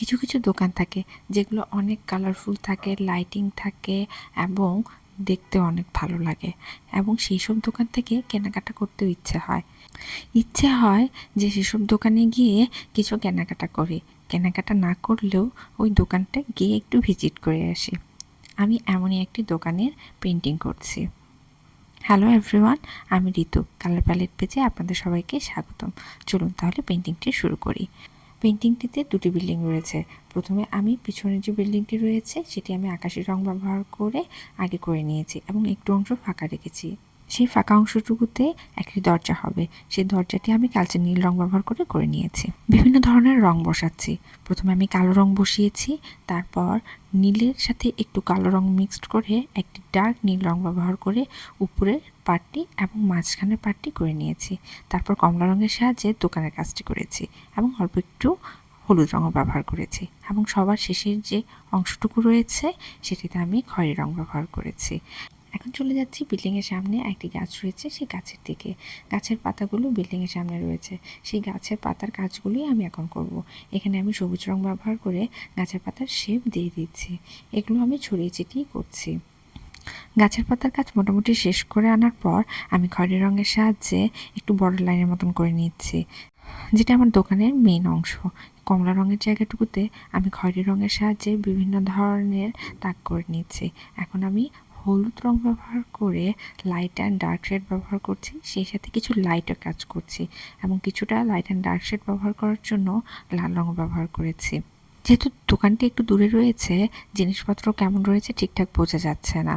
কিছু কিছু দোকান থাকে যেগুলো অনেক কালারফুল থাকে, লাইটিং থাকে এবং দেখতে অনেক ভালো লাগে, এবং সেই সব দোকান থেকে কেনাকাটা করতেও ইচ্ছে হয় যে সেসব দোকানে গিয়ে কিছু কেনাকাটা করি। কেনাকাটা না করলেও ওই দোকানটা গিয়ে একটু ভিজিট করে আসি। আমি এমনই একটি দোকানের পেন্টিং করছি। হ্যালো এভরিওয়ান, আমি ঋতু। কালার প্যালেট পেজে আপনাদের সবাইকে স্বাগতম। চলুন তাহলে পেন্টিংটি শুরু করি। পেন্টিংটিতে দুটি বিল্ডিং রয়েছে। প্রথমে আমি পিছনের যে বিল্ডিংটি রয়েছে সেটি আমি আকাশি রং ব্যবহার করে আগে করে নিয়েছি এবং একটু অংশ ফাঁকা রেখেছি। সেই ফাঁকা অংশটুকুতে একটি দরজা হবে, সেই দরজাটি আমি কালচে নীল রং ব্যবহার করে নিয়েছি। বিভিন্ন ধরনের রং বসাচ্ছি। প্রথমে আমি কালো রং বসিয়েছি, তারপর নীলের সাথে একটু কালো রং মিক্সড করে একটি ডার্ক নীল রং ব্যবহার করে উপরের পার্টটি এবং মাঝখানের পার্টটি করে নিয়েছি। তারপর কমলা রঙের সাহায্যে দোকানের কাজটি করেছি এবং অল্প একটু হলুদ রঙও ব্যবহার করেছি, এবং সবার শেষের যে অংশটুকু রয়েছে সেটিতে আমি খয়েরি রং ব্যবহার করেছি। এখন চলে যাচ্ছি বিল্ডিংয়ের সামনে একটি গাছ রয়েছে সেই গাছের দিকে। গাছের পাতাগুলো বিল্ডিংয়ের সামনে রয়েছে, সেই গাছের পাতার কাজগুলোই আমি এখন করব। এখানে আমি সবুজ রং ব্যবহার করে গাছের পাতার শেপ দিয়ে দিচ্ছি। এগুলো আমি ছড়িয়ে ছিটিয়ে করছি। গাছের পাতার কাজ মোটামুটি শেষ করে আনার পর আমি খয়েরি রঙের সাহায্যে একটু বর্ডার লাইনের মতন করে নিচ্ছি, যেটা আমার দোকানের মেইন অংশ। কমলা রঙের জায়গাটুকুতে আমি খয়েরি রঙের সাহায্যে বিভিন্ন ধরনের দাগ করে নিচ্ছি। এখন আমি হলুদ রং ব্যবহার করে লাইট অ্যান্ড ডার্ক শেড ব্যবহার করছি, সেই সাথে কিছু লাইটের কাজ করছি, এবং কিছুটা লাইট অ্যান্ড ডার্ক শেড ব্যবহার করার জন্য লাল রঙ ব্যবহার করেছি। যেহেতু দোকানটি একটু দূরে রয়েছে, জিনিসপত্র কেমন রয়েছে ঠিকঠাক বোঝা যাচ্ছে না।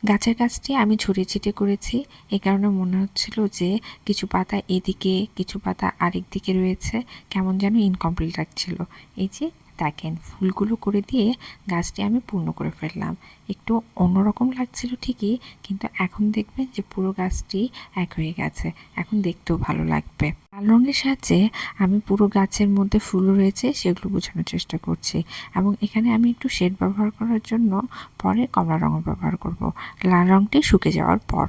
গাছের কাজটি আমি ছড়িয়ে ছিটিয়ে করেছি, এই কারণে মনে হচ্ছিল যে কিছু পাতা এদিকে কিছু পাতা আরেক দিকে রয়েছে, কেমন যেন ইনকমপ্লিট লাগছিল। এই যে দেখেন, ফুলগুলো করে দিয়ে গাছটি আমি পূর্ণ করে ফেললাম। একটু অন্যরকম লাগছিল ঠিকই, কিন্তু এখন দেখবেন যে পুরো গাছটি এক হয়ে গেছে, এখন দেখতেও ভালো লাগবে। লাল রঙের সাহায্যে আমি পুরো গাছের মধ্যে ফুল রয়েছে সেগুলো বোঝানোর চেষ্টা করছি, এবং এখানে আমি একটু শেড ব্যবহার করার জন্য পরে কমলা রঙ ব্যবহার করব, লাল রঙটি শুকে যাওয়ার পর।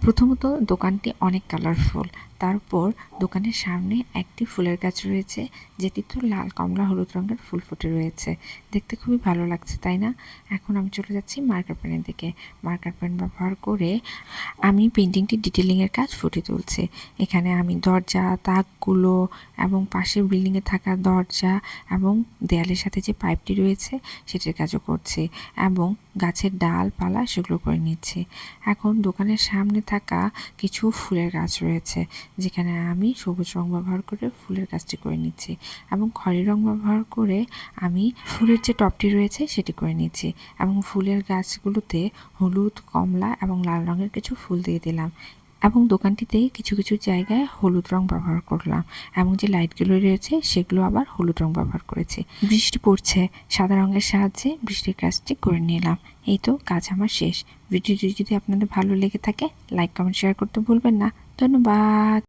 প্রথমত দোকানটি অনেক কালারফুল, তারপর দোকানের সামনে একটি ফুলের গাছ রয়েছে যেটি তো লাল, কমলা, হলুদ রঙের ফুল ফুটে রয়েছে, দেখতে খুবই ভালো লাগছে, তাই না? এখন আমি চলে যাচ্ছি মার্কার পেনের দিকে। মার্কার পেন ব্যবহার করে আমি পেন্টিংটি ডিটেলিংয়ের কাজ ফুটিয়ে তুলছি। এখানে আমি দরজা, তাকগুলো এবং পাশের বিল্ডিংয়ে থাকা দরজা এবং দেয়ালের সাথে যে পাইপটি রয়েছে সেটির কাজও করছি, এবং গাছের ডালপালা সেগুলো করে নিচ্ছি। এখন দোকানের সামনে থাকা কিছু ফুলের গাছ রয়েছে, যেখানে আমি সবুজ রং ব্যবহার করে ফুলের গাছটি করে নিচ্ছি, এবং খয়েরি রং ব্যবহার করে আমি ফুলের যে টপটি রয়েছে সেটি করে নিচ্ছি, এবং ফুলের গাছগুলোতে হলুদ, কমলা এবং লাল রঙের কিছু ফুল দিয়ে দিলাম, এবং দোকানটিতে কিছু কিছু জায়গায় হলুদ রং ব্যবহার করলাম, এবং যে লাইটগুলো রয়েছে সেগুলো আবার হলুদ রং ব্যবহার করেছি। বৃষ্টি পড়ছে, সাদা রঙের সাহায্যে বৃষ্টির কাজটি করে নিলাম। এই তো কাজ আমার শেষ। ভিডিওটি যদি আপনাদের ভালো লেগে থাকে লাইক, কমেন্ট, শেয়ার করতে ভুলবেন না। ধন্যবাদ।